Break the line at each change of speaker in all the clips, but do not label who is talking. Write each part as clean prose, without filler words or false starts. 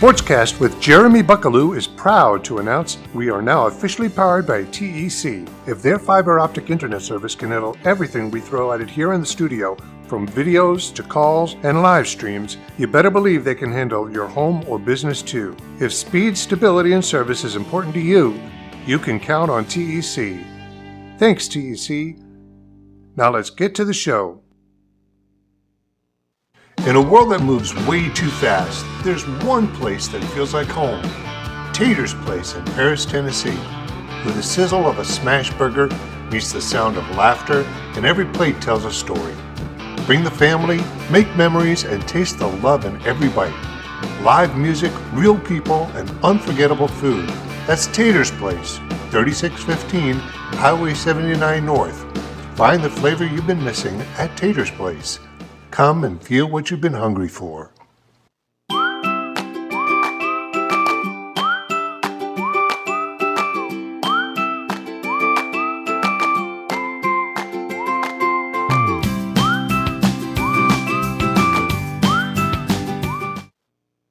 SportsCast with Jeremy Buckelew is proud to announce we are now officially powered by TEC. If their fiber optic internet service can handle everything we throw at it here in the studio, from videos to calls and live streams, you better believe they can handle your home or business too. If speed, stability, and service is important to you, you can count on TEC. Thanks, TEC. Now let's get to the show. In a world that moves way too fast, there's one place that feels like home. Tater's Place in Paris, Tennessee, where the sizzle of a smash burger meets the sound of laughter and every plate tells a story. Bring the family, make memories, and taste the love in every bite. Live music, real people, and unforgettable food. That's Tater's Place, 3615 Highway 79 North. Find the flavor you've been missing at Tater's Place. Come and feel what you've been hungry for.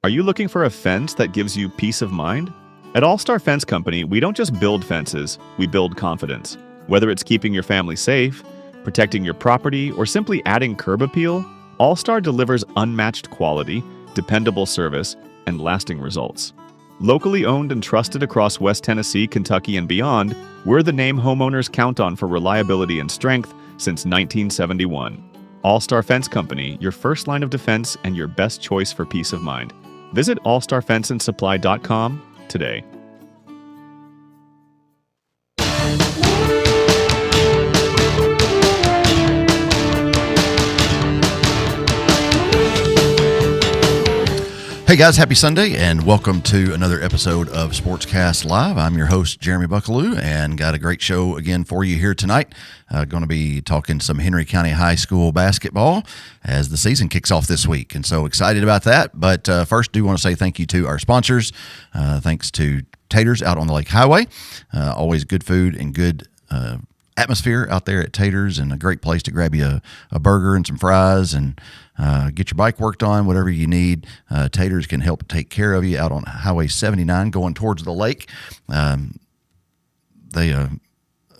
Are you looking for a fence that gives you peace of mind? At All Star Fence Company, we don't just build fences, we build confidence. Whether it's keeping your family safe, protecting your property, or simply adding curb appeal, All Star delivers unmatched quality, dependable service, and lasting results. Locally owned and trusted across West Tennessee, Kentucky, and beyond, we're the name homeowners count on for reliability and strength since 1971. All Star Fence Company, your first line of defense and your best choice for peace of mind. Visit allstarfenceandsupply.com today.
Hey guys, happy Sunday and welcome to another episode of SportsCast Live. I'm your host, Jeremy Buckelew, and got a great show again for you here tonight. Going to be talking some Henry County High School basketball as the season kicks off this week, and so excited about that. But first, do want to say thank you to our sponsors. Thanks to Taters out on the Lake Highway. Always good food and good atmosphere out there at Taters, and a great place to grab you a burger and some fries and get your bike worked on, whatever you need. Taters can help take care of you out on Highway 79 going towards the lake. They, like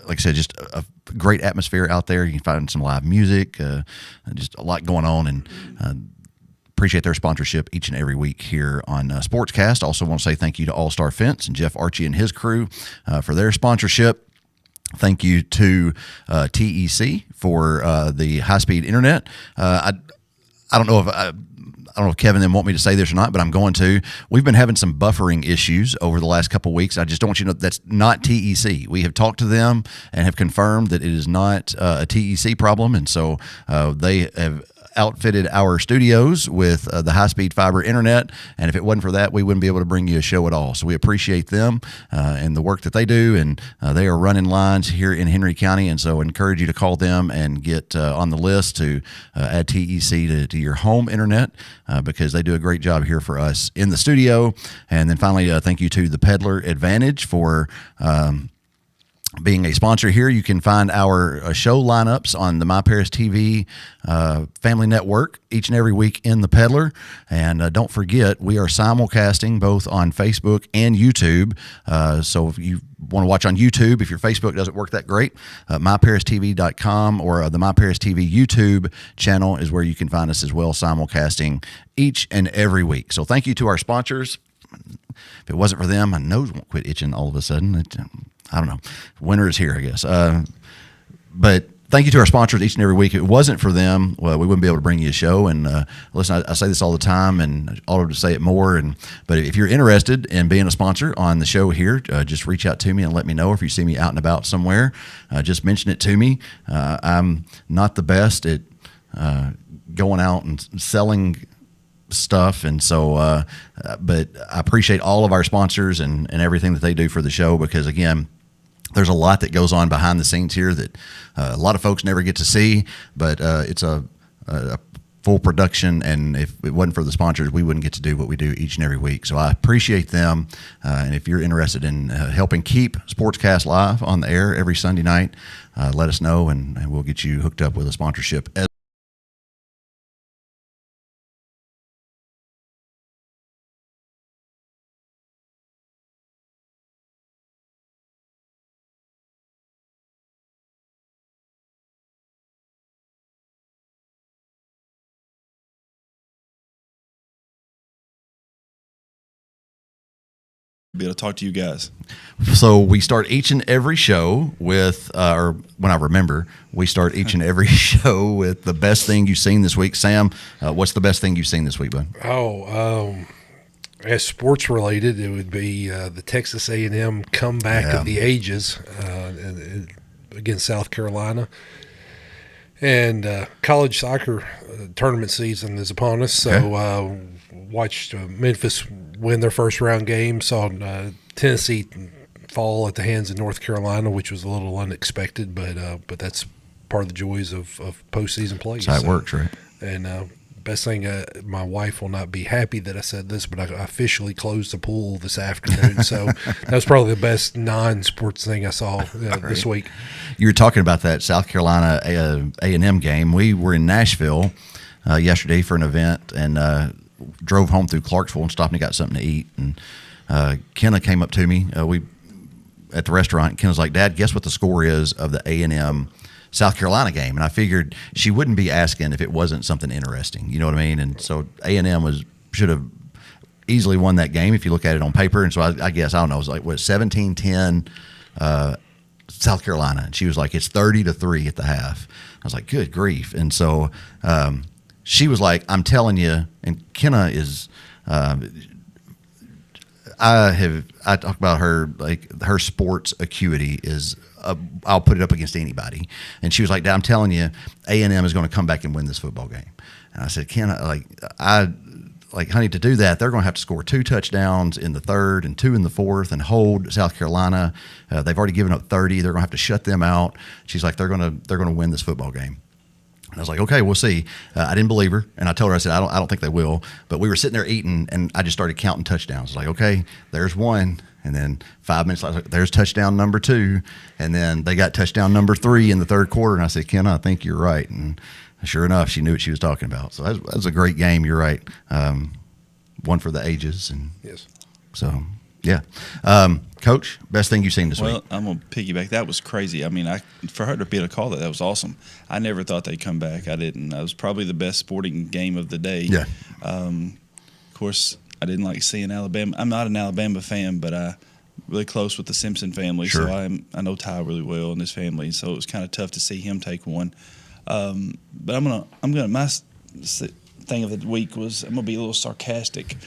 I said, just a great atmosphere out there. You can find some live music, just a lot going on, and appreciate their sponsorship each and every week here on SportsCast. Also want to say thank you to All Star Fence and Jeff Archie and his crew for their sponsorship. Thank you to TEC for the high-speed internet. I don't know if Kevin and them want me to say this or not, but I'm going to. We've been having some buffering issues over the last couple of weeks. I just don't want you to know that's not TEC. We have talked to them and have confirmed that it is not a TEC problem, and so they have outfitted our studios with the high-speed fiber internet, and if it wasn't for that, we wouldn't be able to bring you a show at all. So we appreciate them and the work that they do, and they are running lines here in Henry County, and so I encourage you to call them and get on the list to add TEC to your home internet because they do a great job here for us in the studio. And then finally, thank you to the Peddler Advantage for being a sponsor here. You can find our show lineups on the My Paris TV family network each and every week in the Peddler. And don't forget, we are simulcasting both on Facebook and YouTube. So if you want to watch on YouTube, if your Facebook doesn't work that great, myparistv.com or the My Paris TV YouTube channel is where you can find us as well, simulcasting each and every week. So thank you to our sponsors. If it wasn't for them, my nose won't quit itching all of a sudden. I don't know. Winter is here, I guess. But thank you to our sponsors each and every week. If it wasn't for them, well, we wouldn't be able to bring you a show. And listen, I say this all the time, and I ought to say it more. But if you're interested in being a sponsor on the show here, just reach out to me and let me know. If you see me out and about somewhere, just mention it to me. I'm not the best at going out and selling stuff, and so but I appreciate all of our sponsors and everything that they do for the show, because again, there's a lot that goes on behind the scenes here that a lot of folks never get to see, but it's a full production, and if it wasn't for the sponsors, we wouldn't get to do what we do each and every week. So I appreciate them, and if you're interested in helping keep SportsCast Live on the air every Sunday night, let us know, and we'll get you hooked up with a sponsorship as
be able to talk to you guys.
So we start each and every show with, or when I remember, we start each and every show with the best thing you've seen this week. Sam, what's the best thing you've seen this week, bud?
As sports related, it would be the Texas A&M comeback of the ages against South Carolina. And college soccer tournament season is upon us, so watched Memphis win their first round game, saw Tennessee fall at the hands of North Carolina, which was a little unexpected, but that's part of the joys of postseason play.
That's how it works, right?
And best thing, my wife will not be happy that I said this, but I officially closed the pool this afternoon. So that was probably the best non-sports thing I saw this week.
You were talking about that South Carolina A&M game. We were in Nashville yesterday for an event and drove home through Clarksville and stopped and got something to eat. And Kenna came up to me at the restaurant. Kenna's like, "Dad, guess what the score is of the A&M South Carolina game?" And I figured she wouldn't be asking if it wasn't something interesting. You know what I mean? And so A&M should have easily won that game if you look at it on paper. And so I guess, I don't know, it was like, 17-10 South Carolina. And she was like, "It's 30-3 at the half." I was like, good grief. And so she was like, "I'm telling you," and Kenna is I talk about her, like her sports acuity is I'll put it up against anybody. And she was like, "Dad, I'm telling you, A&M is going to come back and win this football game." And I said, "Kenna, honey, to do that, they're going to have to score 2 touchdowns in the third and 2 in the fourth and hold South Carolina. They've already given up 30. They're going to have to shut them out." She's like, they're going to win this football game. And I was like, "Okay, we'll see." I didn't believe her, and I told her, I said, I don't think they will. But we were sitting there eating, and I just started counting touchdowns. I was like, okay, there's 1. And then 5 minutes later, there's touchdown number 2. And then they got touchdown number 3 in the third quarter. And I said, "Kenna, I think you're right." And sure enough, she knew what she was talking about. So that was a great game. You're right. One for the ages. And
yes.
So, yeah. Coach, best thing you've seen this week?
Well, I'm going to piggyback. That was crazy. I mean, for her to be able to call that was awesome. I never thought they'd come back. I didn't. That was probably the best sporting game of the day.
Yeah.
Of course, I didn't like seeing Alabama. I'm not an Alabama fan, but I'm really close with the Simpson family.
Sure.
So I know Ty really well and his family. So it was kind of tough to see him take one. But my thing of the week was, I'm gonna be a little sarcastic.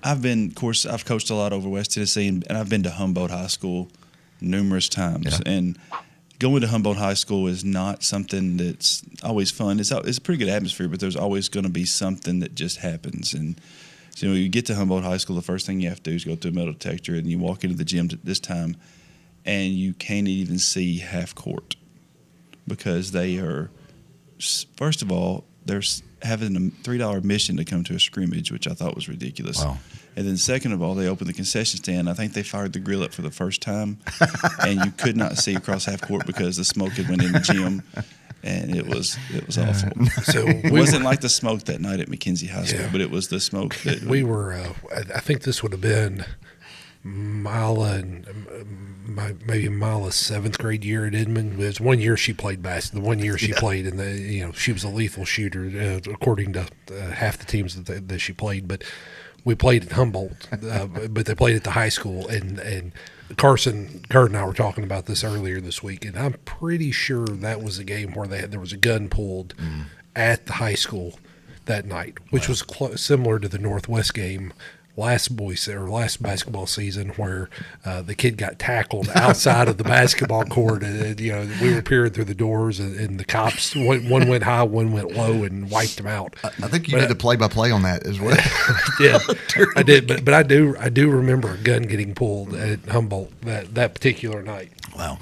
I've coached a lot over West Tennessee, and I've been to Humboldt High School numerous times. Yeah. And going to Humboldt High School is not something that's always fun. It's a pretty good atmosphere, but there's always going to be something that just happens. And so, you get to Humboldt High School, the first thing you have to do is go through a metal detector, and you walk into the gym this time, and you can't even see half court because they are, first of all, they're having a $3 admission to come to a scrimmage, which I thought was ridiculous.
Wow.
And then second of all, they opened the concession stand. I think they fired the grill up for the first time, and you could not see across half court because the smoke had went in the gym, and it was awful.
So
it wasn't like the smoke that night at McKenzie High School, but it was the smoke that
we were. I think this would have been maybe Mila's 7th grade year at Edmond. It was 1 year she played basketball. The 1 year she played, and she was a lethal shooter according to half the teams that she played. But we played at Humboldt, but they played at the high school. And Kurt and I were talking about this earlier this week, and I'm pretty sure that was a game where there was a gun pulled at the high school that night, which was similar to the Northwest game last basketball season, where the kid got tackled outside of the basketball court, and we were peering through the doors, and the cops, one went high, one went low, and wiped them out.
I think you did the play-by-play on that as well.
Yeah, I did, but I do remember a gun getting pulled at Humboldt that particular night.
Wow.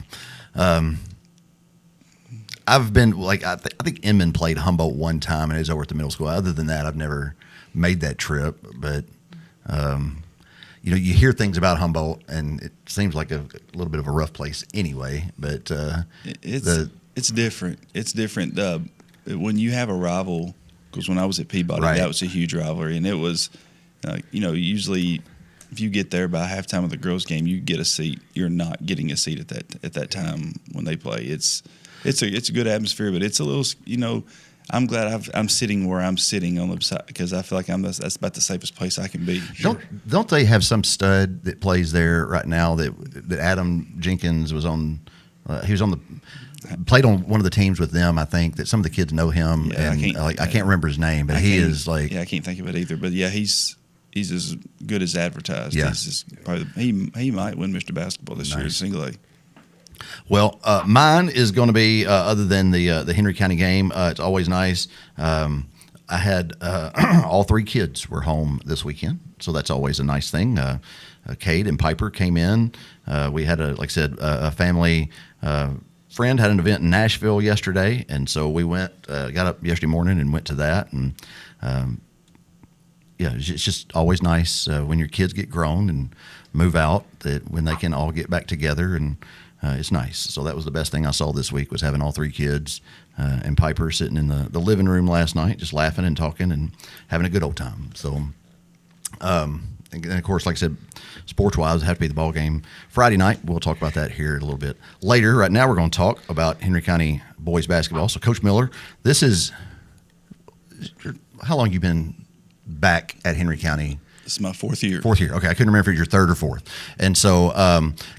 I've been I think Inman played Humboldt one time, and it was over at the middle school. Other than that, I've never made that trip, but. You hear things about Humboldt, and it seems like a little bit of a rough place anyway. But
it's different. It's different when you have a rival. Because when I was at Peabody, that was a huge rivalry, and it was, usually if you get there by halftime of the girls' game, you get a seat. You're not getting a seat at that time when they play. It's a good atmosphere, but it's a little. I'm glad I'm sitting where I'm sitting on the side because I feel like that's about the safest place I can be.
Don't they have some stud that plays there right now that Adam Jenkins was on? He was on the played on one of the teams with them. I think that some of the kids know him,
Yeah,
and I can't remember his name, but he is like
I can't think of it either. But yeah, he's as good as advertised.
Yeah.
He's just probably he might win Mr. Basketball this year, single A.
Well, mine is going to be other than the Henry County game. It's always nice. I had all three kids were home this weekend, so that's always a nice thing. Cade and Piper came in. We had a family friend had an event in Nashville yesterday, and so we went. Got up yesterday morning and went to that, and it's just always nice when your kids get grown and move out, that when they can all get back together and. It's nice. So that was the best thing I saw this week was having all three kids and Piper sitting in the living room last night, just laughing and talking and having a good old time. So, and of course, like I said, sports-wise, it have to be the ball game Friday night. We'll talk about that here a little bit later. Right now, we're going to talk about Henry County boys basketball. So, Coach Miller, this is how long you been back at Henry County?
This is my fourth year.
Okay, I couldn't remember if you're third or fourth. And so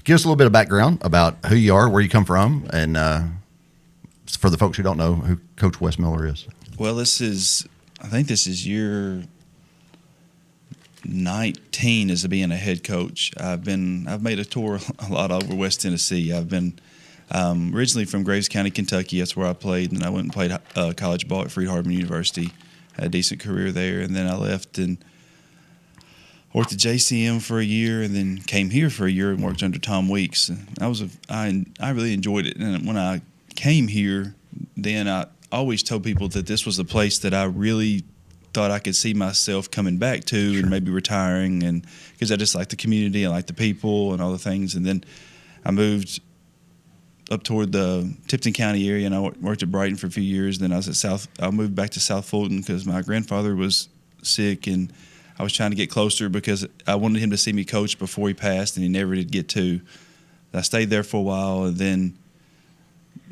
give us a little bit of background about who you are, where you come from, and for the folks who don't know who Coach Wes Miller is.
Well, I think this is year 19 as being a head coach. I've made a tour a lot over West Tennessee. I've been originally from Graves County, Kentucky. That's where I played, and I went and played college ball at Freed-Hardeman University. Had a decent career there, and then I left and worked at JCM for a year, and then came here for a year and worked under Tom Weeks. I really enjoyed it. And when I came here, then I always told people that this was the place that I really thought I could see myself coming back to and maybe retiring, and because I just like the community, I like the people and all the things. And then I moved up toward the Tipton County area, and I worked at Brighton for a few years. Then I moved back to South Fulton because my grandfather was sick, and I was trying to get closer because I wanted him to see me coach before he passed, and he never did get to. I stayed there for a while, and then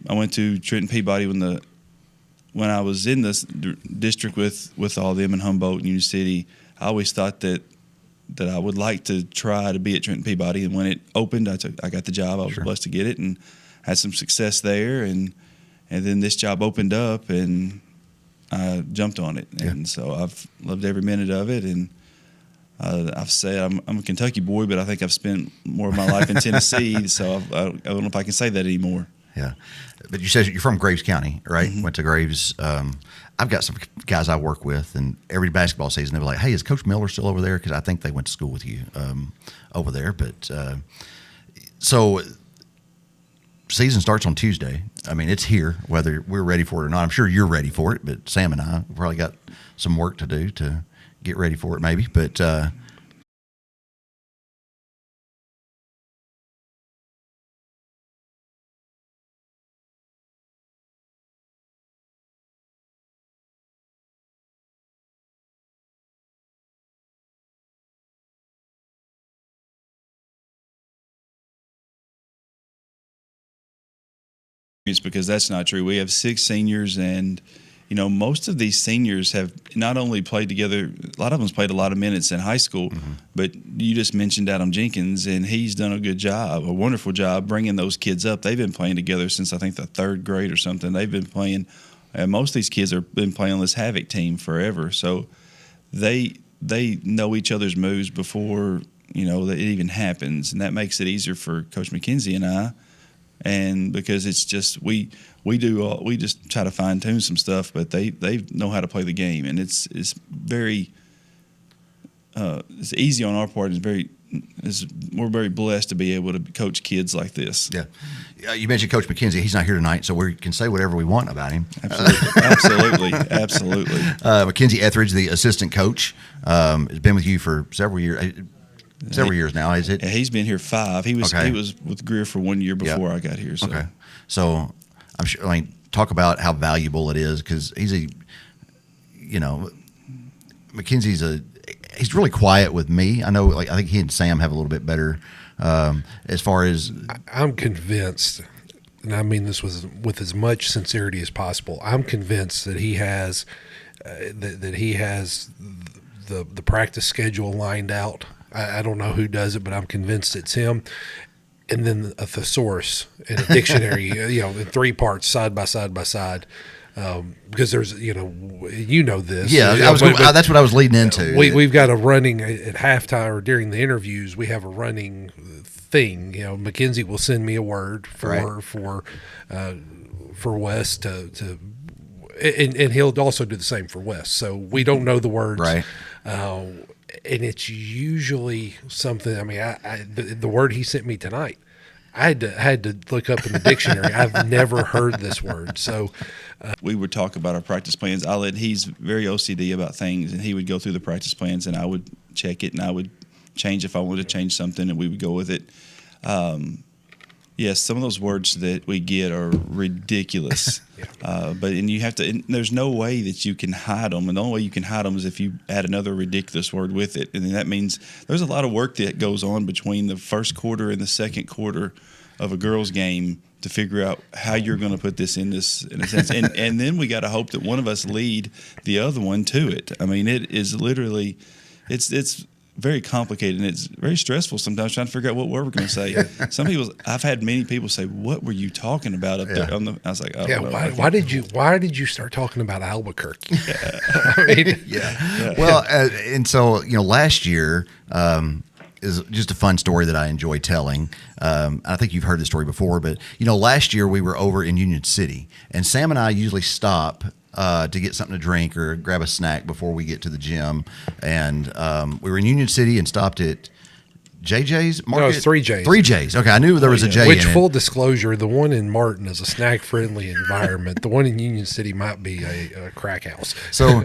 I went to Trenton Peabody when I was in this district with all of them in Humboldt and Union City. I always thought that I would like to try to be at Trenton Peabody, and when it opened, I got the job. I was blessed to get it and had some success there, and then this job opened up, and I jumped on it, and so I've loved every minute of it. And I've said I'm a Kentucky boy, but I think I've spent more of my life in Tennessee, so I don't know if I can say that anymore.
Yeah, but you said you're from Graves County, right? Mm-hmm. Went to Graves. I've got some guys I work with, and every basketball season they're like, "Hey, is Coach Miller still over there?" Because I think they went to school with you over there. But so season starts on Tuesday. I mean, it's here, whether we're ready for it or not. I'm sure you're ready for it, but Sam and I probably got some work to do to get ready for it, maybe. But
It's because that's not true. We have 6 seniors, and most of these seniors have not only played together. A lot of them's played a lot of minutes in high school, but you just mentioned Adam Jenkins, and he's done a wonderful job bringing those kids up. They've been playing together since I think the 3rd grade or something. They've been playing, and most of these kids have been playing on this Havoc team forever. So they know each other's moves before that it even happens, and that makes it easier for Coach McKenzie and I. And because it's just we just try to fine tune some stuff, but they know how to play the game, and it's very it's easy on our part. We're very blessed to be able to coach kids like this.
Yeah, you mentioned Coach McKenzie. He's not here tonight, so we can say whatever we want about him.
Absolutely.
McKenzie Etheridge, the assistant coach, has been with you for several years. Years now, is it?
Yeah, he's been here 5. He was with Greer for 1 year before I got here. So.
Okay, so I'm sure. I mean, talk about how valuable it is because McKenzie's he's really quiet with me. I know, I think he and Sam have a little bit better as far as.
I'm convinced and I mean this with as much sincerity as possible, I'm convinced that he has the practice schedule lined out. I don't know who does it, but I'm convinced it's him. And then a thesaurus and a dictionary, in 3 parts, side by side by side. Because there's, this.
Yeah, that's what I was leading into.
We've got a running at halftime or during the interviews. We have a running thing. Mackenzie will send me a word for Wes to and he'll also do the same for Wes. So we don't know the words,
right?
And it's usually something. I mean, the word he sent me tonight, I had to look up in the dictionary. I've never heard this word. So
we would talk about our practice plans. He's very OCD about things, and he would go through the practice plans, and I would check it, and I would change if I wanted to change something, and we would go with it. Yes, some of those words that we get are ridiculous, there's no way that you can hide them, and the only way you can hide them is if you add another ridiculous word with it, and then that means there's a lot of work that goes on between the first quarter and the second quarter of a girls' game to figure out how you're going to put this in a sense, and then we got to hope that one of us lead the other one to it. I mean, it is literally, it's very complicated, and it's very stressful sometimes trying to figure out what word we're going to say. I've had many people say, "What were you talking about up there?" I was like,
why did you start talking about Albuquerque?
Well, and so last year is just a fun story that I enjoy telling. I think you've heard this story before, but last year we were over in Union City, and Sam and I usually stop to get something to drink or grab a snack before we get to the gym. And we were in Union City and stopped at JJ's Market?
No, it's 3J's.
3J's. Okay, I knew there was a J
Which,
in it.
full disclosure, the one in Martin is a snack-friendly environment. The one in Union City might be a crack house.
So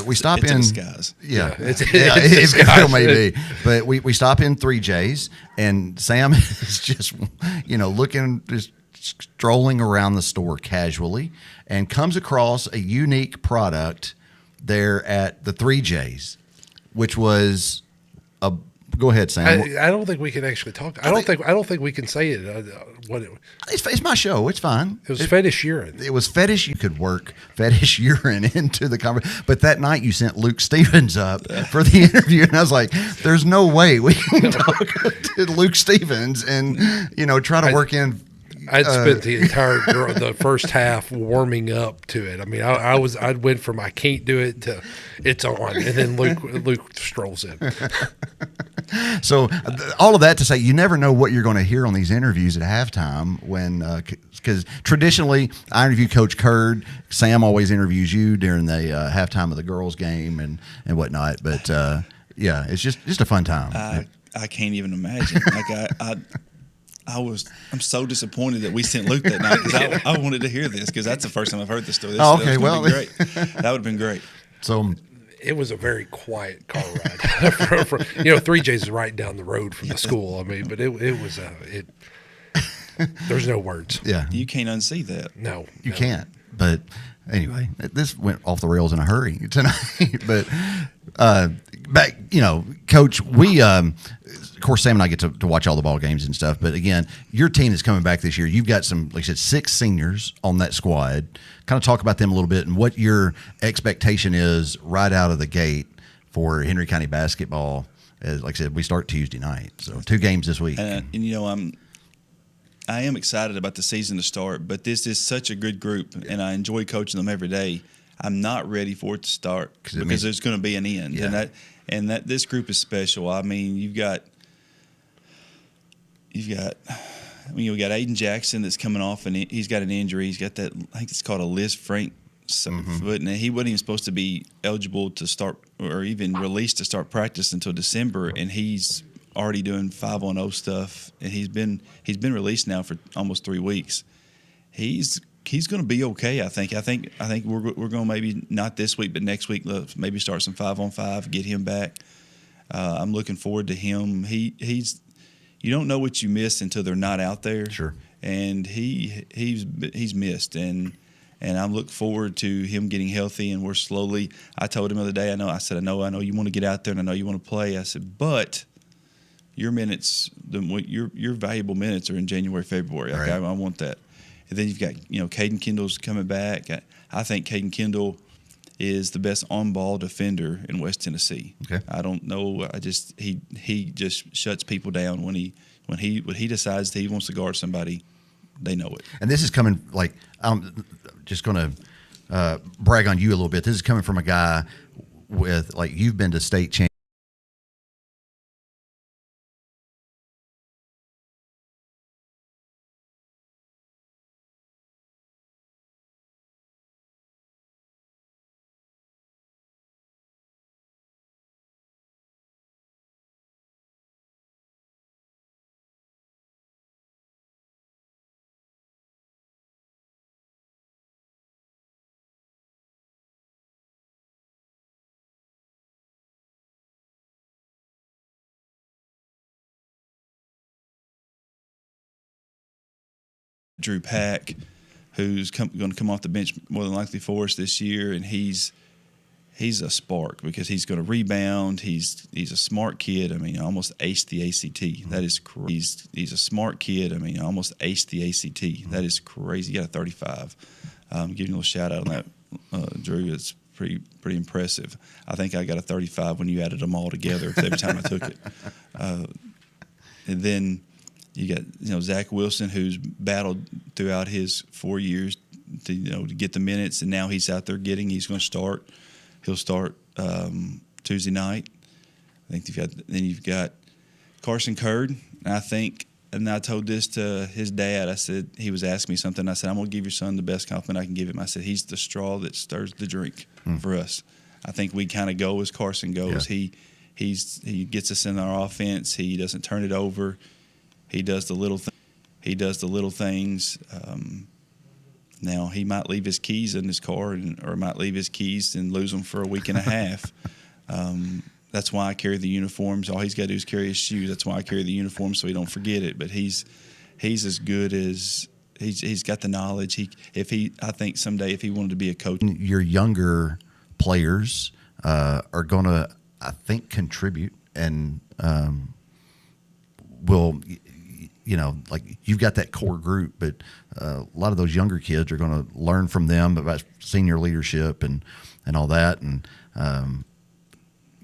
we stop
it's
in.
A disguise.
Yeah,
it
still may be. But we stop in 3J's, and Sam is just, looking, just strolling around the store casually, and comes across a unique product there at the 3J's, which was a. Go ahead, Sam.
I don't think we can actually talk. I don't think we can say it.
It's my show. It's fine.
It was fetish urine.
It was fetish. You could work fetish urine into the conversation. But that night you sent Luke Stevens up for the interview, and I was like, "There's no way we can talk to Luke Stevens and try to work in."
I'd spent the entire the first half warming up to it. I mean, I went from I can't do it to it's on, and then Luke strolls in.
So all of that to say, you never know what you're going to hear on these interviews at halftime because traditionally I interview Coach Curd. Sam always interviews you during the halftime of the girls' game and whatnot. But it's just a fun time.
I can't even imagine. Like I'm so disappointed that we sent Luke that night because I wanted to hear this because that's the first time I've heard this story.
Okay,
that was great. That would have been great.
So
it was a very quiet car ride. 3J's is right down the road from the school. I mean, but it was there's no words.
Yeah,
you can't unsee that.
No,
you can't. But anyway, this went off the rails in a hurry tonight. But back, Coach, we. Of course, Sam and I get to watch all the ball games and stuff. But again, your team is coming back this year. You've got some, like I said, 6 seniors on that squad. Kind of talk about them a little bit and what your expectation is right out of the gate for Henry County basketball. As, like I said, we start Tuesday night, so 2 games this week.
I am excited about the season to start, but this is such a good group, and I enjoy coaching them every day. I'm not ready for it to start because there's going to be an end, and that this group is special. I mean, you've got Aiden Jackson that's coming off, and he's got an injury. He's got that, I think it's called a Liz Frank foot, and he wasn't even supposed to be eligible to start or even released to start practice until December, and he's already doing 5-on-0 stuff, and he's been released now for almost 3 weeks. He's going to be okay, I think. I think we're going to maybe not this week, but next week maybe start some 5-on-5, get him back. I'm looking forward to him. He's you don't know what you miss until they're not out there.
Sure.
And he's missed, and I'm looking forward to him getting healthy. And we're slowly. I told him the other day. I said I know you want to get out there, and I know you want to play. I said, but your minutes, your valuable minutes are in January, February.
Right.
I want that. And then you've got, Caden Kendall's coming back. I think Caden Kendall is the best on-ball defender in West Tennessee.
Okay.
I don't know. He just shuts people down when he decides that he wants to guard somebody. They know it.
And this is coming, like, I'm just going to brag on you a little bit. This is coming from a guy with, like, you've been to state champ.
Drew Pack, who's going to come off the bench more than likely for us this year, and he's a spark because he's going to rebound. He's a smart kid. I mean, almost aced the ACT. That is crazy. He's a smart kid. I mean, almost aced the ACT. That is crazy. He got a 35. Giving you a little shout out on that, Drew. It's pretty impressive. I think I got a 35 when you added them all together every time I took it. And then you got Zach Wilson, who's battled throughout his 4 years to get the minutes, and now he's out there getting. He's going to start. He'll start Tuesday night. I think you've got Carson Curd, and I told this to his dad. I said, he was asking me something. I said, I'm going to give your son the best compliment I can give him. I said, he's the straw that stirs the drink for us. I think we kind of go as Carson goes. Yeah. He gets us in our offense. He doesn't turn it over. He does the little things. Now, he might leave his keys in his car or might leave his keys and lose them for a week and a half. That's why I carry the uniforms. All he's got to do is carry his shoes. That's why I carry the uniform so he don't forget it. But he's as good as he's got the knowledge. I think someday if he wanted to be a coach.
Your younger players are going to, I think, contribute and will – like you've got that core group, but a lot of those younger kids are going to learn from them about senior leadership and all that. And,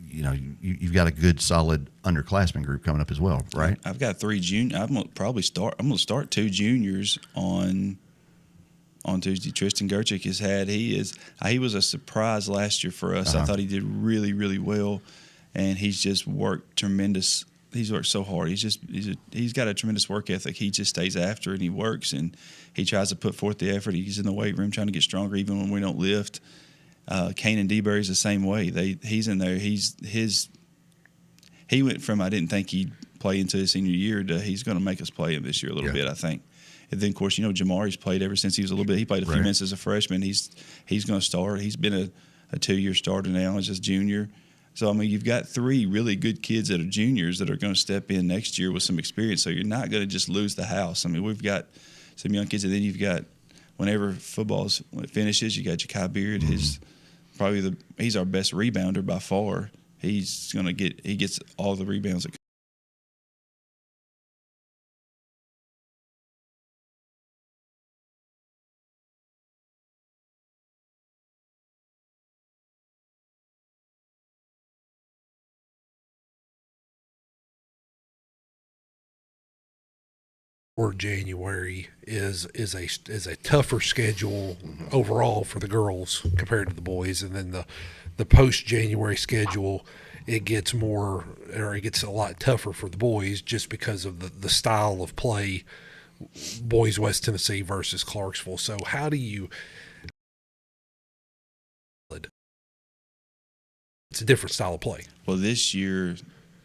you've got a good, solid underclassmen group coming up as well, right?
I've got 3 juniors. I'm going to start 2 juniors on Tuesday. Tristan Gerchick he was a surprise last year for us. I thought he did really, really well, and he's just worked tremendous. He's worked so hard. He's got a tremendous work ethic. He just stays after and he works and he tries to put forth the effort. He's in the weight room trying to get stronger even when we don't lift. Kanan DeBerry's the same way. He's in there. He went from I didn't think he'd play into his senior year to he's going to make us play him this year a little bit, I think. And then of course Jamari's played ever since he was a little bit. He played a few minutes as a freshman. He's going to start. He's been a 2-year starter now as a junior. So, I mean, you've got 3 really good kids that are juniors that are going to step in next year with some experience. So you're not going to just lose the house. I mean, we've got some young kids, and then you've got whenever football finishes, you got Ja'Kai Beard. He's our best rebounder by far. He gets all the rebounds.
Or January is a tougher schedule overall for the girls compared to the boys, and then the post January schedule it gets a lot tougher for the boys just because of the style of play, boys West Tennessee versus Clarksville. So how do you? It's a different style of play.
Well, this year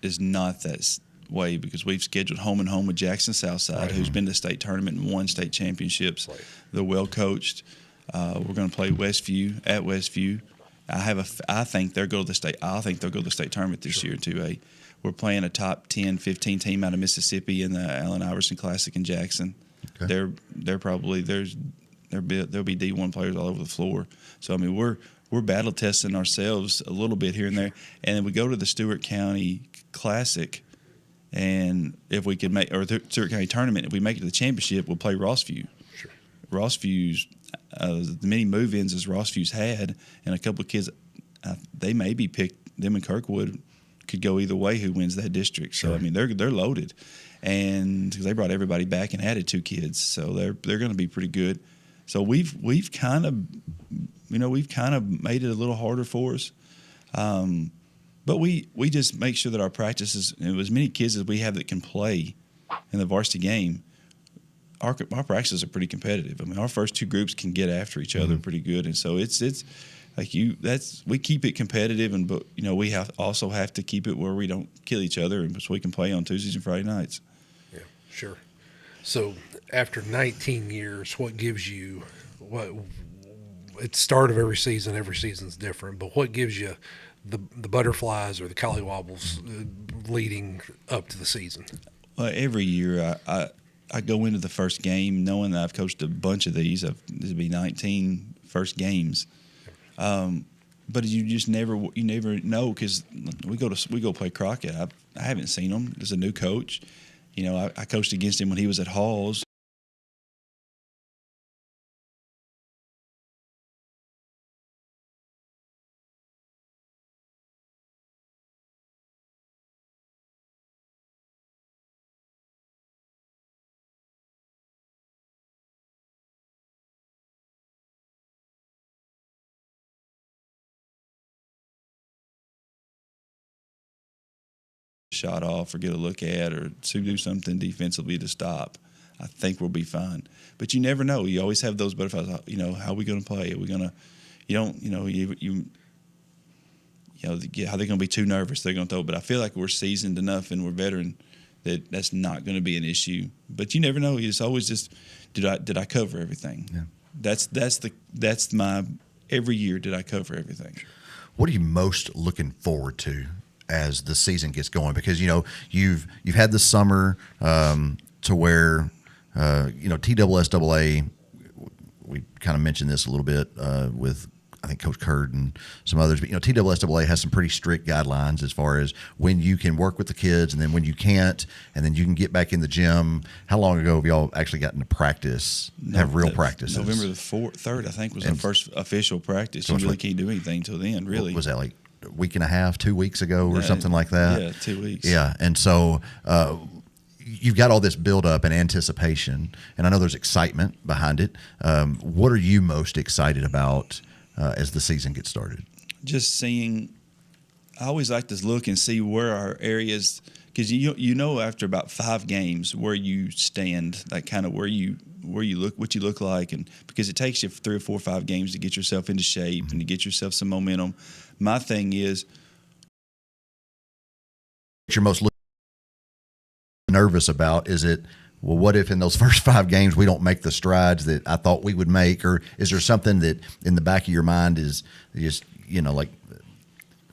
is not that way because we've scheduled home and home with Jackson Southside, who's been to state tournament and won state championships. They're well coached. We're going to play Westview at Westview. I think they'll go to the state. I think they'll go to the state tournament this year too. We're playing a top 10, 15 team out of Mississippi in the Allen Iverson Classic in Jackson. Okay. They're probably there'll be D1 players all over the floor. So I mean we're battle testing ourselves a little bit here and there, and then we go to the Stewart County Classic. And if we could make, or the Stewart County tournament, if we make it to the championship, we'll play Rossview.
Sure.
Rossview's the many move-ins as Rossview's had, and a couple of kids, they maybe picked them and Kirkwood could go either way who wins that district. So I mean they're loaded, and because they brought everybody back and added 2 kids, so they're going to be pretty good. So we've kind of made it a little harder for us, but we just make sure that our practices, and as many kids as we have that can play in the varsity game, our practices are pretty competitive. I mean, our first 2 groups can get after each other pretty good, and so it's like we keep it competitive, but we also have to keep it where we don't kill each other, and so we can play on Tuesdays and Friday nights.
Yeah, sure. So after 19 years, what gives you at the start of every season's different, but what gives you the butterflies or the collywobbles leading up to the season?
Well, every year I go into the first game knowing that I've coached a bunch of these. This will be 19 first games. But you just never know, because we go play Crockett. I haven't seen him. There's a new coach. I coached against him when he was at Halls. Shot off or get a look at or to do something defensively to stop, I think we'll be fine. But you never know. You always have those butterflies. How are we going to play? Are we going to? How they're going to be too nervous? They're going to throw. But I feel like we're seasoned enough and we're veteran that that's not going to be an issue. But you never know. It's always just did I cover everything? Yeah. That's my every year. Did I cover everything?
What are you most looking forward to as the season gets going? Because you've had the summer to where TSSAA, we kind of mentioned this a little bit with I think Coach Curd and some others, but TSSAA has some pretty strict guidelines as far as when you can work with the kids and then when you can't, and then you can get back in the gym. How long ago have y'all actually gotten to practice, have real practices?
November the 3rd, I think, was our first official practice. So you really can't do anything until then, really.
Was that like a week and a half, 2 weeks ago or something like that?
Yeah, 2 weeks.
Yeah, and so you've got all this build-up and anticipation, and I know there's excitement behind it. What are you most excited about as the season gets started?
Just seeing – I always like to look and see where our areas – because after about 5 games where you stand, like kind of where you look, what you look like, and because it takes you 3 or 4 or 5 games to get yourself into shape and to get yourself some momentum. My thing is –
what you're most nervous about, is it, well, what if in those first 5 games we don't make the strides that I thought we would make? Or is there something that in the back of your mind is just, like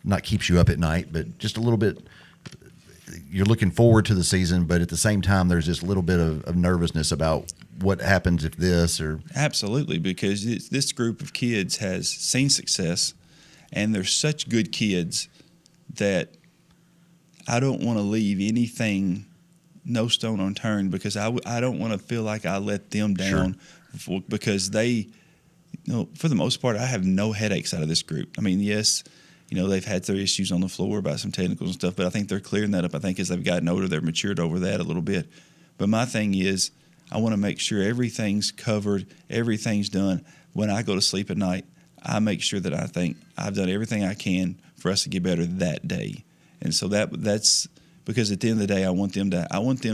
not keeps you up at night, but just a little bit, you're looking forward to the season, but at the same time there's this little bit of nervousness about what happens if this or...
Absolutely, because this group of kids has seen success, and they're such good kids that I don't want to leave anything, no stone unturned, because I don't want to feel like I let them down. Sure. Because they, for the most part, I have no headaches out of this group. I mean, yes, they've had their issues on the floor about some technicals and stuff, but I think they're clearing that up. I think as they've gotten older, they've matured over that a little bit. But my thing is, I want to make sure everything's covered, everything's done. When I go to sleep at night, I make sure that I think I've done everything I can for us to get better that day. And so that's because at the end of the day, I want them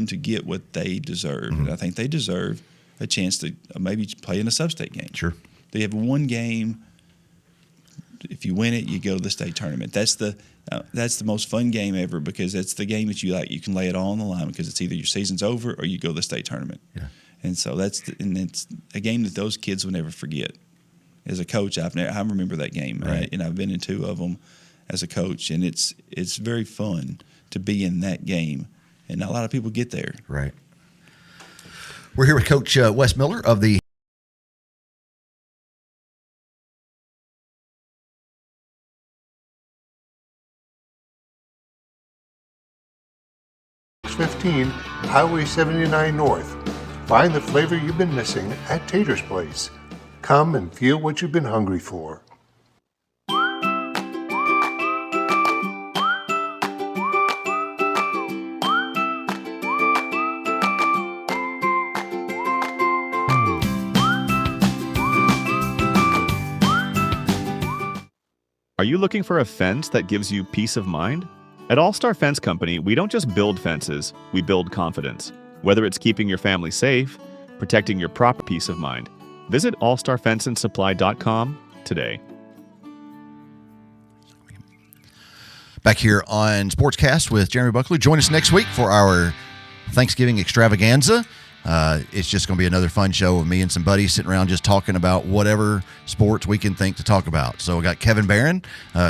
to get what they deserve. Mm-hmm. And I think they deserve a chance to maybe play in a sub-state game.
Sure.
They have one game. If you win it, you go to the state tournament. That's the most fun game ever, because that's the game that you can lay it all on the line, because it's either your season's over or you go to the state tournament. Yeah. And so and it's a game that those kids will never forget. As a coach, I remember that game, right? And I've been in 2 of them as a coach, and it's very fun to be in that game, and not a lot of people get there.
Right. We're here with Coach Wes Miller of the
Highway 79 North, Find the flavor you've been missing at Tater's Place. Come and feel what you've been hungry for.
Are you looking for a fence that gives you peace of mind? At All Star Fence Company, we don't just build fences, we build confidence. Whether it's keeping your family safe, protecting your proper peace of mind. Visit allstarfenceandsupply.com today.
Back here on SportsCast with Jeremy Buckelew. Join us next week for our Thanksgiving extravaganza. It's just going to be another fun show with me and some buddies sitting around just talking about whatever sports we can think to talk about. So we got Kevin Barron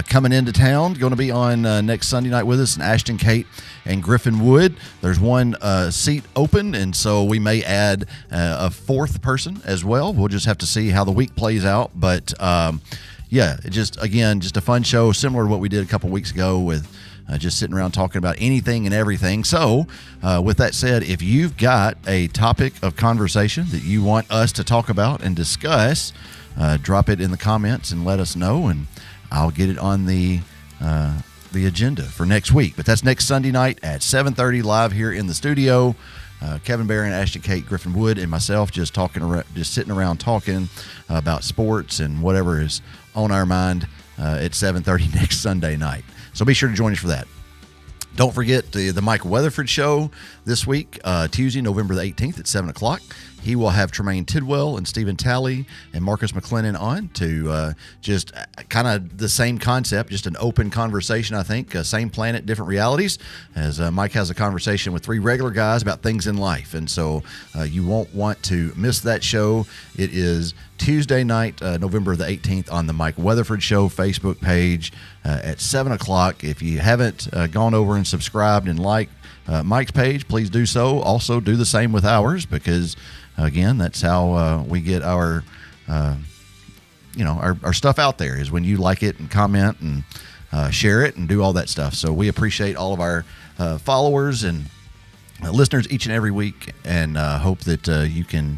coming into town, going to be on next Sunday night with us, and Ashton Kate and Griffin Wood. There's one seat open, and so we may add a fourth person as well. We'll just have to see how the week plays out. But yeah, just a fun show, similar to what we did a couple weeks ago with just sitting around talking about anything and everything. So with that said, if you've got a topic of conversation that you want us to talk about and discuss, drop it in the comments and let us know, and I'll get it on the agenda for next week. But that's next Sunday night at 7:30 live here in the studio. Kevin Barron, Ashton Kate, Griffin Wood, and myself just sitting around talking about sports and whatever is on our mind at 7:30 next Sunday night. So be sure to join us for that. Don't forget the Mike Weatherford Show this week, Tuesday, November the 18th at 7 o'clock. He will have Tremaine Tidwell and Stephen Talley and Marcus McLennan on to just kind of the same concept, just an open conversation, I think. Same planet, different realities, as Mike has a conversation with three regular guys about things in life. And so you won't want to miss that show. It is Tuesday night, November the 18th, on the Mike Weatherford Show Facebook page at 7 o'clock. If you haven't gone over and subscribed and liked Mike's page, please do so. Also do the same with ours, because again, that's how we get our stuff out there, is when you like it and comment and share it and do all that stuff. So we appreciate all of our followers and listeners each and every week, and hope that you can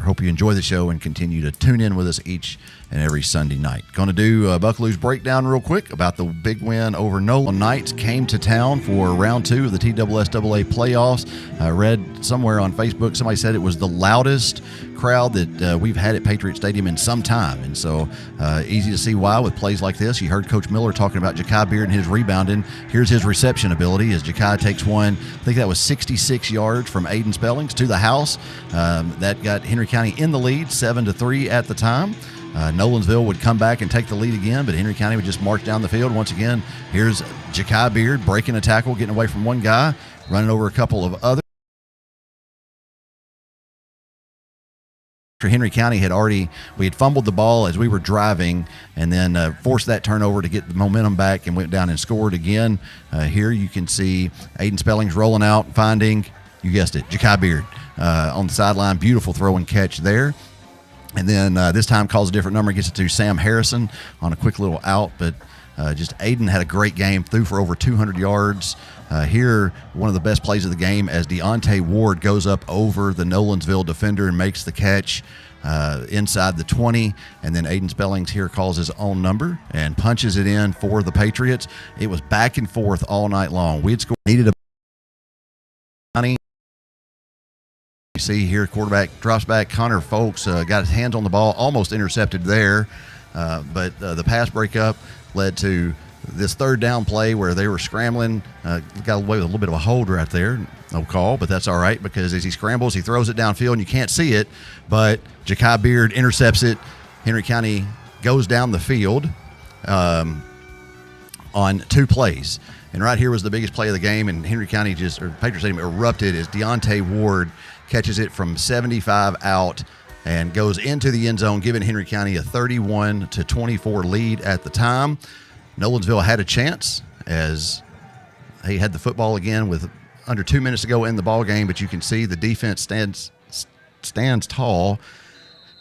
hope you enjoy the show and continue to tune in with us each and every Sunday night. Going to do Buckalew's breakdown real quick about the big win over Nolan. Knights came to town for round 2 of the TSSAA playoffs. I read somewhere on Facebook, somebody said it was the loudest crowd that we've had at Patriot Stadium in some time, and so easy to see why with plays like this. You heard Coach Miller talking about Ja'Kai Beard and his rebounding. Here's his reception ability as Ja'Kai takes one, I think that was 66 yards from Aiden Spellings to the house. That got Henry County in the lead 7-3 at the time. Nolansville would come back and take the lead again, but Henry County would just march down the field. Once again, here's Ja'Kai Beard breaking a tackle, getting away from one guy, running over a couple of others. Henry County we had fumbled the ball as we were driving, and then forced that turnover to get the momentum back, and went down and scored again. Here you can see Aiden Spellings rolling out, finding, you guessed it, Ja'Kai Beard on the sideline. Beautiful throw and catch there. And then this time calls a different number, gets it to Sam Harrison on a quick little out. But just Aiden had a great game, threw for over 200 yards. Here, one of the best plays of the game, as Deontay Ward goes up over the Nolansville defender and makes the catch inside the 20. And then Aiden Spellings here calls his own number and punches it in for the Patriots. It was back and forth all night long. We had scored, needed a you see here, quarterback drops back. Connor Folks got his hands on the ball, almost intercepted there. But the pass breakup led to this third down play where they were scrambling. Got away with a little bit of a hold right there. No call, but that's all right, because as he scrambles, he throws it downfield, and you can't see it. But Ja'Kai Beard intercepts it. Henry County goes down the field on 2 plays. And right here was the biggest play of the game, and Henry County Patriot Stadium erupted as Deontay Ward catches it from 75 out and goes into the end zone, giving Henry County a 31-24 lead at the time. Nolansville had a chance as he had the football again with under 2 minutes to go in the ball game, but you can see the defense stands tall.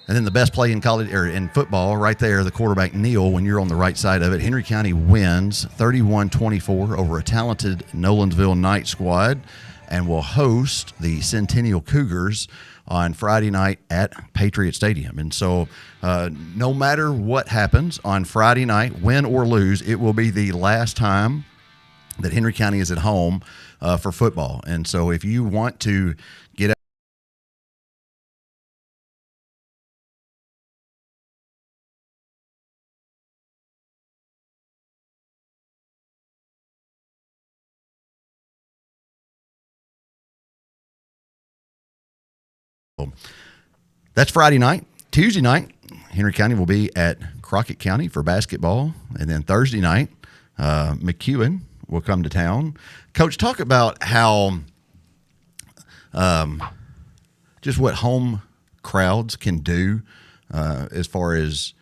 And then the best play in college or in football, right there, the quarterback kneel when you're on the right side of it. Henry County wins 31-24 over a talented Nolansville Knight squad. and will host the Centennial Cougars on Friday night at Patriot Stadium. And so no matter what happens on Friday night, win or lose, it will be the last time that Henry County is at home for football. And so if you want to get out, that's Friday night. Tuesday night, Henry County will be at Crockett County for basketball. And then Thursday night, McEwen will come to town. Coach, talk about how just what home crowds can do as far as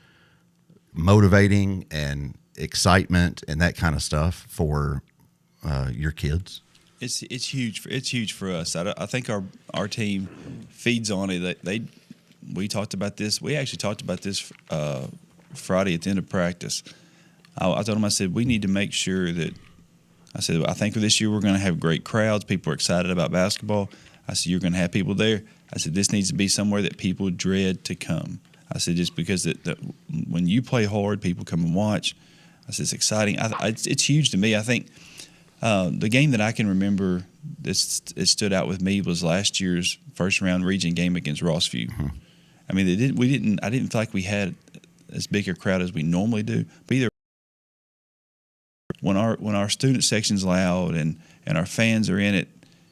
motivating and excitement and that kind of stuff for your kids.
It's huge. It's huge for us. I think our team feeds on it. We talked about this. We actually talked about this Friday at the end of practice. I told them, I said, we need to make sure that, I said, I think this year we're going to have great crowds. People are excited about basketball. I said, you're going to have people there. I said, this needs to be somewhere that people dread to come. I said, just because when you play hard, people come and watch. I said, it's exciting. It's huge to me. I think the game that I can remember it stood out with me was last year's first round region game against Rossview. Mm-hmm. I mean, I didn't feel like we had as big a crowd as we normally do. But either when our student section's loud and our fans are in it,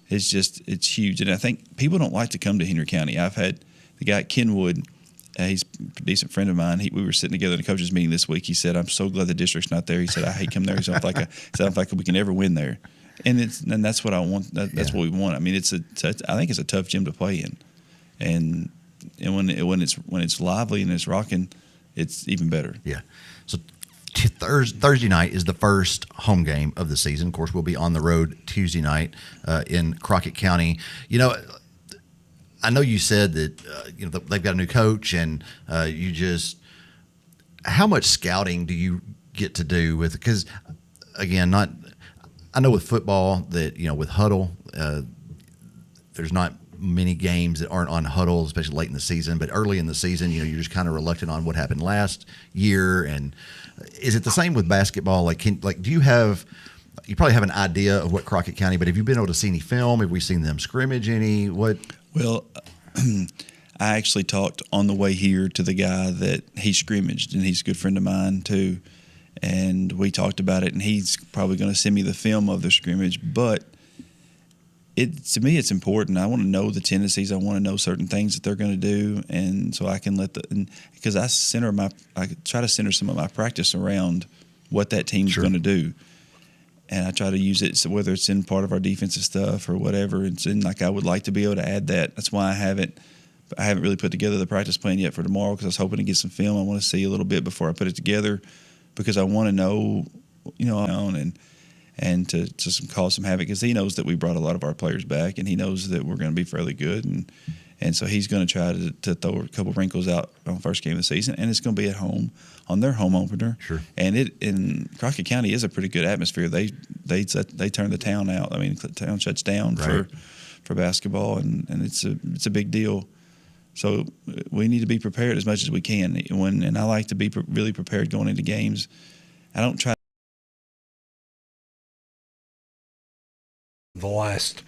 it's huge. And I think people don't like to come to Henry County. I've had the guy at Kenwood. He's a decent friend of mine. We were sitting together in a coaches meeting this week. He said, "I'm so glad the district's not there." He said, "I hate coming there." He said, "I don't like we can ever win there," and that's what I want. That's what we want. I mean, I think it's a tough gym to play in, and when it's lively and it's rocking, it's even better.
Yeah. So Thursday night is the first home game of the season. Of course, we'll be on the road Tuesday night in Crockett County. You know, I know you said that they've got a new coach, and how much scouting do you get to do with? Because again, I know with football that with Huddle, there's not many games that aren't on Huddle, especially late in the season. But early in the season, you're just kind of reluctant on what happened last year. And is it the same with basketball? Do you have? You probably have an idea of what Crockett County, but have you been able to see any film? Have we seen them scrimmage any? What?
Well, I actually talked on the way here to the guy that he scrimmaged, and he's a good friend of mine too. And we talked about it, and he's probably going to send me the film of the scrimmage. But to me, it's important. I want to know the tendencies. I want to know certain things that they're going to do, and so I can because I try to center some of my practice around what that team's going to do. And I try to use it, so whether it's in part of our defensive stuff or whatever. I would like to be able to add that. That's why I haven't really put together the practice plan yet for tomorrow, because I was hoping to get some film. I want to see a little bit before I put it together, because I want to know, and to just cause some havoc, because he knows that we brought a lot of our players back, and he knows that we're going to be fairly good, and so he's going to try to throw a couple wrinkles out on the first game of the season, and it's going to be at home on their home opener.
Sure.
And in Crockett County is a pretty good atmosphere. They turn the town out. I mean, the town shuts down for basketball, and it's a big deal. So we need to be prepared as much as we can. And I like to be really prepared going into games. I don't try.
The last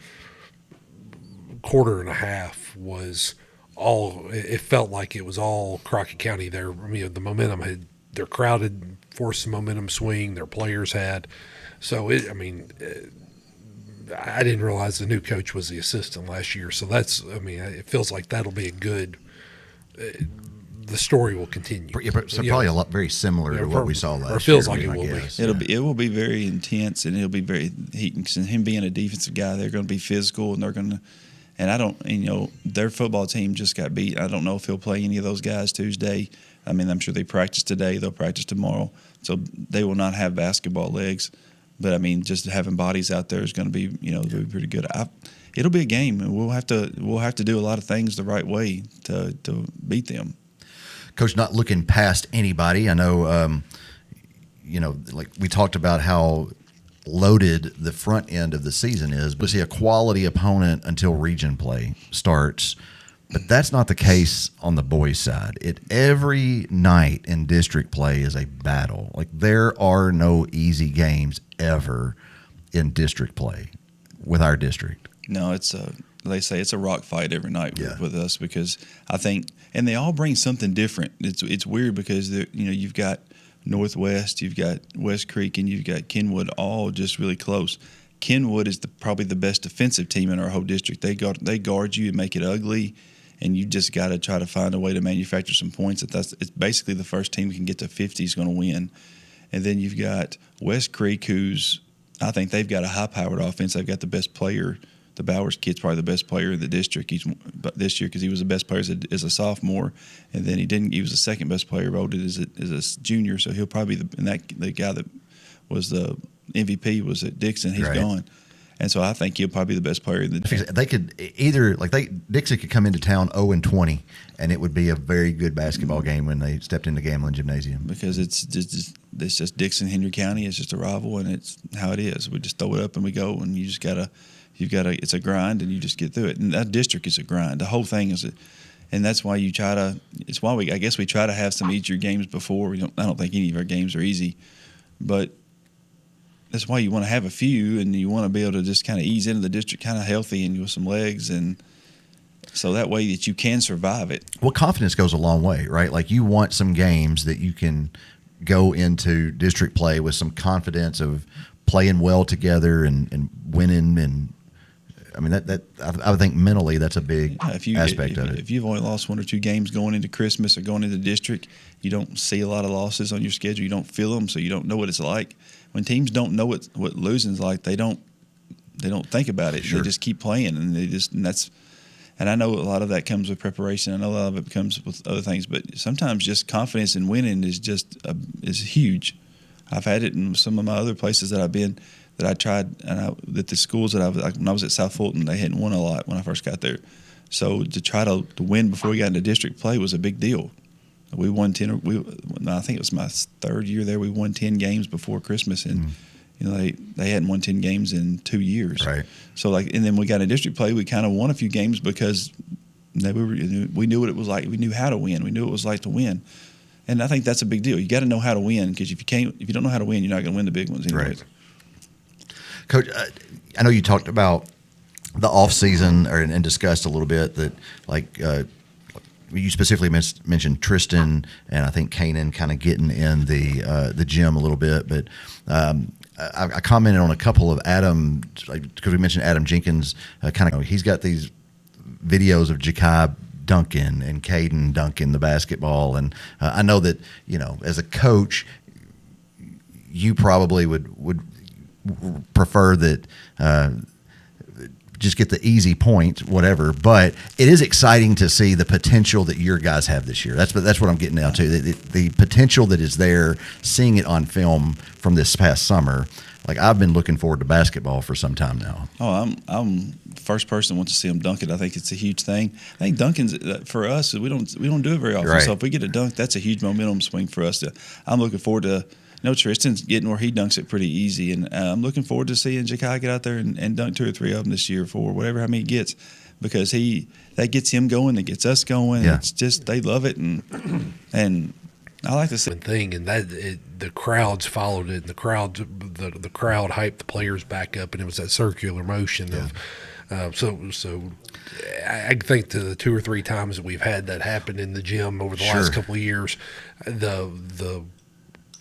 quarter and a half was it felt like it was all Crockett County. The momentum they're crowded, forced the momentum swing their players had. So I didn't realize the new coach was the assistant last year. So it feels like that'll be a good, the story will continue.
So probably a lot very similar to what we saw last year.
Or it feels like it will be.
It will be very intense, and it'll be very heating. And him being a defensive guy, they're going to be physical, and they're going to. And I don't, their football team just got beat. I don't know if he'll play any of those guys Tuesday. I mean, I'm sure they practice today. They'll practice tomorrow. So they will not have basketball legs. But, I mean, just having bodies out there is going to be, pretty good. It'll be a game, and we'll have to do a lot of things the right way to beat them.
Coach, not looking past anybody. I know, like we talked about how loaded the front end of the season is. We'll see a quality opponent until region play starts. But that's not the case on the boys' side. Every night in district play is a battle. Like, there are no easy games ever in district play with our district.
No, they say it's a rock fight every night with us, because I think, and they all bring something different. It's weird because you've got Northwest, you've got West Creek, and you've got Kenwood, all just really close. Kenwood is probably the best defensive team in our whole district. They guard you and make it ugly, and you just got to try to find a way to manufacture some points. It's basically the first team who can get to 50 is going to win. And then you've got West Creek, I think they've got a high-powered offense. They've got the best player. The Bowers kid's probably the best player in the district this year, because he was the best player as a sophomore, and then he was the second best player voted as a junior. So he'll probably be the guy that was the MVP was at Dixon. He's gone. And so I think he'll probably be the best player in the district.
They could either Dixie could come into town 0-20, and it would be a very good basketball game when they stepped into Gamblin Gymnasium.
Because it's just Dixon, Henry County. It's just a rival, and it's how it is. We just throw it up and we go, and you just gotta. It's a grind, and you just get through it. And that district is a grind. The whole thing is and that's why you try to. It's why I guess we try to have some easier games before. I don't think any of our games are easy, but that's why you want to have a few, and you want to be able to just kind of ease into the district kind of healthy and with some legs, and so that way that you can survive it.
Well, confidence goes a long way, right? Like, you want some games that you can go into district play with some confidence of playing well together and winning. And I mean, that I would think mentally that's a big aspect of it.
If you've only lost one or two games going into Christmas or going into district, you don't see a lot of losses on your schedule. You don't feel them, so you don't know what it's like. When teams don't know what losing's like, they don't think about it. Sure. They just keep playing, and I know a lot of that comes with preparation. I know a lot of it comes with other things, but sometimes just confidence in winning is huge. I've had it in some of my other places that I've been, that I tried, that the schools that when I was at South Fulton, they hadn't won a lot when I first got there. So to try to win before we got into district play was a big deal. We won 10. I think it was my third year there. We won 10 games before Christmas, and they hadn't won 10 games in 2 years.
Right.
So and then we got into district play. We kind of won a few games because we knew what it was like. We knew how to win. We knew what it was like to win. And I think that's a big deal. You got to know how to win, because if you don't know how to win, you're not going to win the big ones anyways.
Right. Coach, I know you talked about the off season and discussed a little bit that you specifically mentioned Tristan and I think Kanan kind of getting in the gym a little bit, but I commented on a couple of Adam, because we mentioned Adam Jenkins. He's got these videos of Jakai Duncan and Caden Duncan, the basketball, and I know that as a coach, you probably would prefer that. Just get the easy point, whatever. But it is exciting to see the potential that your guys have this year. That's what I'm getting now to. The potential that is there, seeing it on film from this past summer. Like, I've been looking forward to basketball for some time now.
Oh, I'm the first person who wants to see him dunk it. I think it's a huge thing. I think Duncan's, for us, we don't do it very often. Right. So if we get a dunk, that's a huge momentum swing for us. I'm looking forward to. Tristan's getting where he dunks it pretty easy, and I'm looking forward to seeing Jakai get out there and dunk 2 or 3 of them this year for how many he gets, because that gets him going, that gets us going. Yeah. It's just they love it, and I like to see
thing, and the crowds followed it, and the crowd hyped the players back up, and it was that circular motion of. So I think the 2 or 3 times that we've had that happen in the gym over the last couple of years, the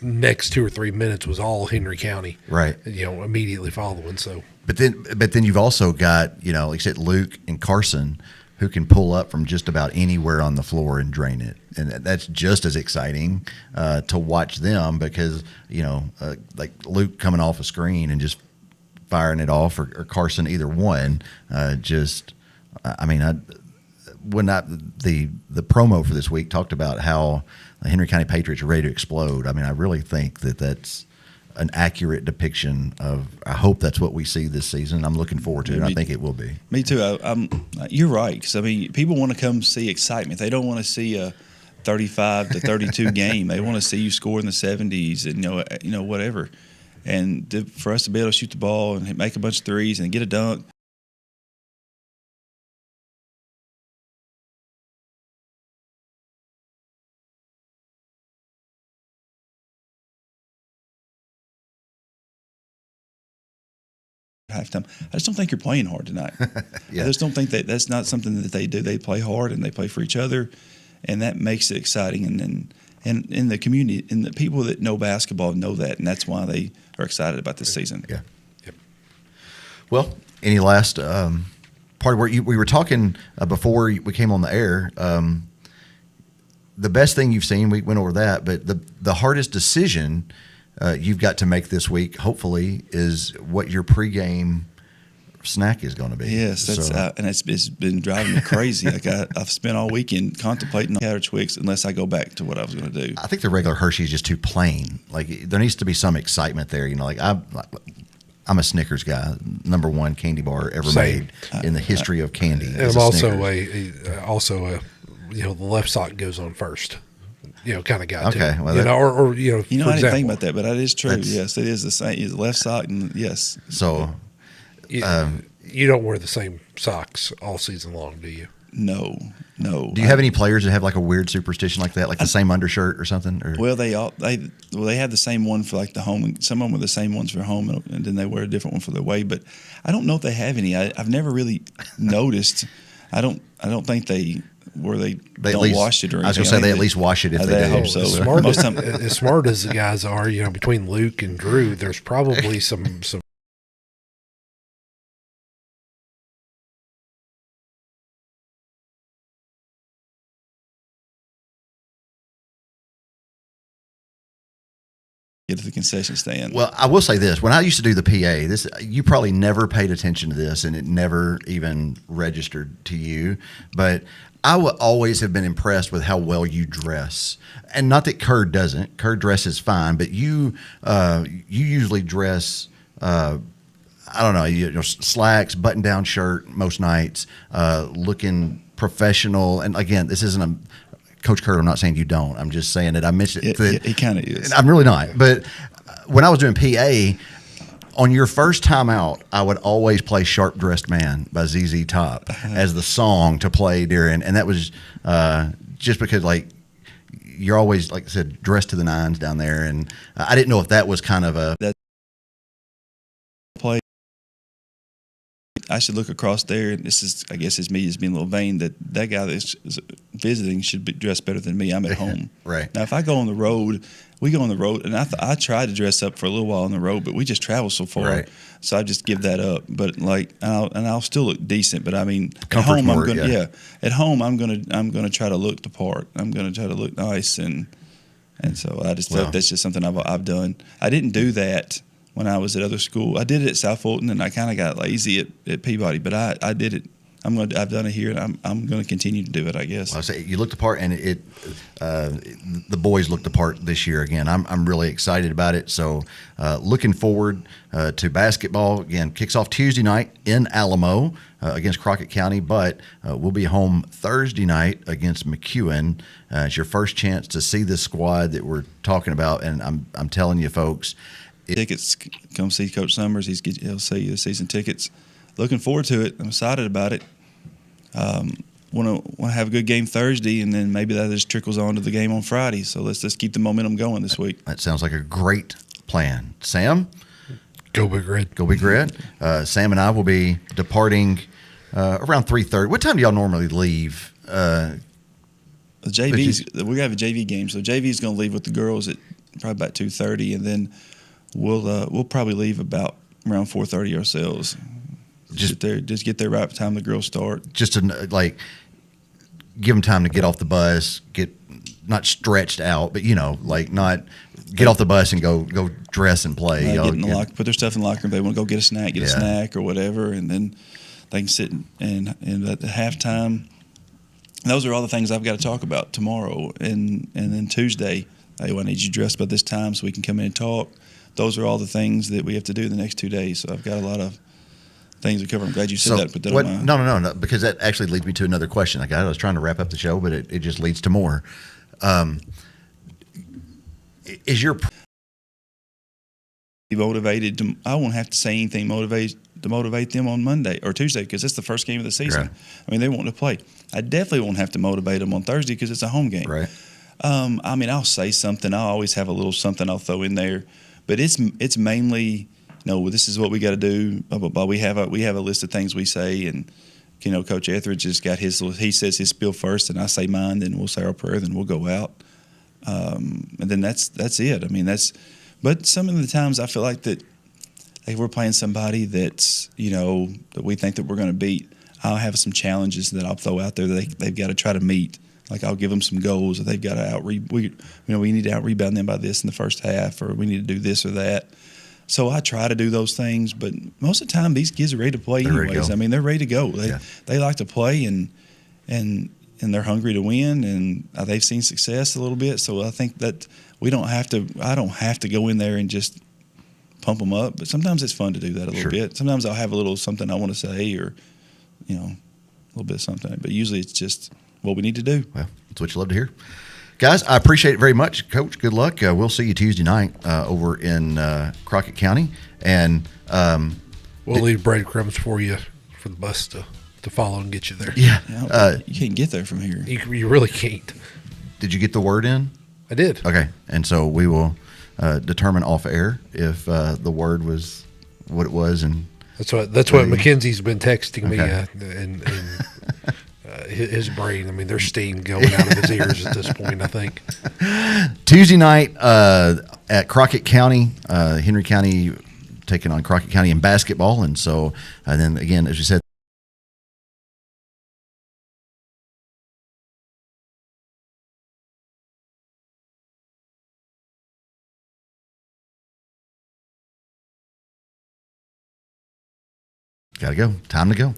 next 2 or 3 minutes was all Henry County,
right?
Immediately following. So,
but then you've also got like I said, Luke and Carson, who can pull up from just about anywhere on the floor and drain it, and that's just as exciting to watch them, because like Luke coming off a screen and just firing it off, or Carson, either one, the promo for this week talked about how the Henry County Patriots are ready to explode. I mean, I really think that that's an accurate depiction of. I hope that's what we see this season. I'm looking forward to it. I think it will be.
Me too. You're right, because people want to come see excitement. They don't want to see a 35 to 32 game. They want to see you score in the 70s and whatever. And for us to be able to shoot the ball and make a bunch of threes and get a dunk. Halftime. I just don't think you're playing hard tonight.
Yeah.
I just don't think that's not something that they do. They play hard and they play for each other, and that makes it exciting. And in the community, and the people that know basketball know that, and that's why they are excited about this season.
Yeah. Yep. Well, any last part where we were talking before we came on the air? The best thing you've seen, we went over that, but the hardest decision you've got to make this week, hopefully, is what your pregame snack is going to be.
Yes, that's and it's been driving me crazy. Like I've spent all weekend contemplating Powder Twix unless I go back to what I was going to do.
I think the regular Hershey is just too plain. Like there needs to be some excitement there. You know, like I'm a Snickers guy. Number one candy bar ever made in the history of candy.
And I'm also a the left sock goes on first. Kind of guy.
Okay,
too.
well,
or
I didn't think about that, but that is true. Yes, it is the same. It's left sock, and yes.
So,
you don't wear the same socks all season long, do you?
No.
Do you have any players that have like a weird superstition like that, like the same undershirt or something? Or?
Well, they have the same one for like the home, and some of them with the same ones for home, and then they wear a different one for the away. But I don't know if they have any. I've never really noticed. I don't think they don't wash it or anything.
I was going to say they at least wash it if they do.
I hope so.
As smart as the guys are, between Luke and Drew, there's probably some.
Get to the concession stand.
Well, I will say this: when I used to do the PA, you probably never paid attention to this, and it never even registered to you. But I would always have been impressed with how well you dress, and not that Kerr doesn't. Kerr dresses fine, but you usually dress. I don't know, slacks, button-down shirt most nights, looking professional. And again, this isn't a Coach Kerr, I'm not saying you don't. I'm just saying that I mentioned it.
He kind of is.
I'm really not. But when I was doing PA, on your first time out, I would always play Sharp Dressed Man by ZZ Top as the song to play during. And that was just because, like, you're always, like I said, dressed to the nines down there. And I didn't know if that was kind of a.
Play. I should look across there, and this is, I guess, it's me just being a little vain, that guy that's visiting should be dressed better than me. I'm at home.
Right.
Now, if I go on the road, we go on the road, and I tried to dress up for a little while on the road, but we just travel so far.
Right.
So I just give that up. But I'll still look decent. But I mean,
Comfort
at home,
more,
I'm gonna At home, I'm gonna try to look the part. I'm gonna try to look nice, and so I just thought that's just something I've done. I didn't do that when I was at other school. I did it at South Fulton, and I kind of got lazy at Peabody, but I did it. I've done it here, and I'm going to continue to do it, I guess.
Well, I say you looked the part, and the boys looked the part this year again. I'm really excited about it. So looking forward to basketball. Again, kicks off Tuesday night in Alamo against Crockett County, but we'll be home Thursday night against McEwen. It's your first chance to see this squad that we're talking about, and I'm telling you, folks.
Tickets, come see Coach Summers. He'll sell you the season tickets. Looking forward to it. I'm excited about it. Want to have a good game Thursday, and then maybe that just trickles on to the game on Friday. So let's just keep the momentum going this week.
That sounds like a great plan. Sam?
Go Big Red.
Go Big Red. Sam and I will be departing around 3:30. What time do y'all normally leave?
The JVs, we have a JV game, so JV is going to leave with the girls at probably about 2:30, and then we'll probably leave about around 4:30 ourselves. Just get there right by the time the girls start.
Just to give them time to get off the bus, get not stretched out, but not get off the bus and go dress and play.
Get in the locker, put their stuff in the locker room. They want to go get a snack, a snack or whatever, and then they can sit and at the halftime. Those are all the things I've got to talk about tomorrow, and then Tuesday. Hey, I need you dressed by this time so we can come in and talk. Those are all the things that we have to do the next 2 days. So I've got a lot of things to cover. I'm glad you said that. Put that on my...
No, because that actually leads me to another question. I was trying to wrap up the show, but it just leads to more. Is your
be motivated. I won't have to say anything to motivate them on Monday or Tuesday because it's the first game of the season.
Right.
I mean, they want to play. I definitely won't have to motivate them on Thursday because it's a home game.
Right.
I mean, I'll say something. I'll always have a little something I'll throw in there, but it's mainly, this is what we got to do. Blah, blah, blah. We have a list of things we say, and Coach Etheridge has got he says his spiel first, and I say mine. Then we'll say our prayer, then we'll go out, and then that's it. I mean, but some of the times I feel like that if we're playing somebody that's that we think that we're going to beat, I'll have some challenges that I'll throw out there that they've got to try to meet. Like I'll give them some goals, or they've got to we need to out rebound them by this in the first half, or we need to do this or that. So I try to do those things, but most of the time these kids are ready to play anyways. I mean, they're ready to go. They like to play, and they're hungry to win, and they've seen success a little bit. So I think that I don't have to go in there and just pump them up, but sometimes it's fun to do that a little bit. Sometimes I'll have a little something I want to say, or a little bit of something, but usually it's just what we need to do.
Well, that's what you love to hear. Guys, I appreciate it very much. Coach, good luck. We'll see you Tuesday night over in Crockett County. And
we'll leave breadcrumbs for you for the bus to follow and get you there.
Yeah.
You can't get there from here.
You really can't.
Did you get the word in?
I did.
Okay. And so we will determine off air if the word was what it was. And
that's what Mackenzie's been texting me,
Okay.
and his brain. I mean, there's steam going out of his ears at this point, I think.
Tuesday night at Crockett County, Henry County taking on Crockett County in basketball. And so then again, as you said, got to go. Time to go.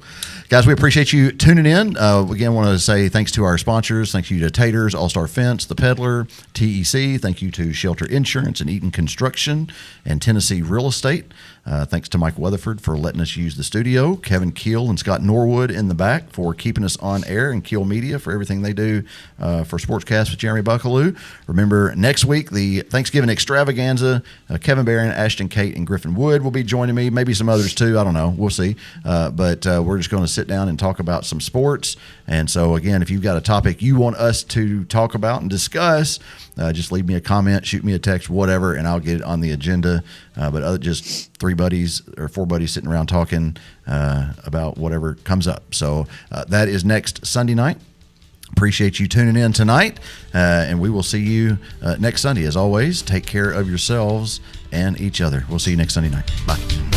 Guys, we appreciate you tuning in. Again, want to say thanks to our sponsors. Thank you to Taters, All-Star Fence, The Peddler, TEC. Thank you to Shelter Insurance and Eaton Construction and Tennessee Real Estate. Thanks to Mike Weatherford for letting us use the studio. Kevin Keel and Scott Norwood in the back for keeping us on air, and Keel Media for everything they do for SportsCast with Jeremy Buckelew. Remember, next week, the Thanksgiving extravaganza, Kevin Barron, Ashton Kate, and Griffin Wood will be joining me. Maybe some others too. I don't know. We'll see. But we're just going to sit down and talk about some sports. And so, again, if you've got a topic you want us to talk about and discuss, just leave me a comment, shoot me a text, whatever, and I'll get it on the agenda. But just 3 buddies or 4 buddies sitting around talking about whatever comes up. So that is next Sunday night. Appreciate you tuning in tonight, and we will see you next Sunday. As always, take care of yourselves and each other. We'll see you next Sunday night. Bye.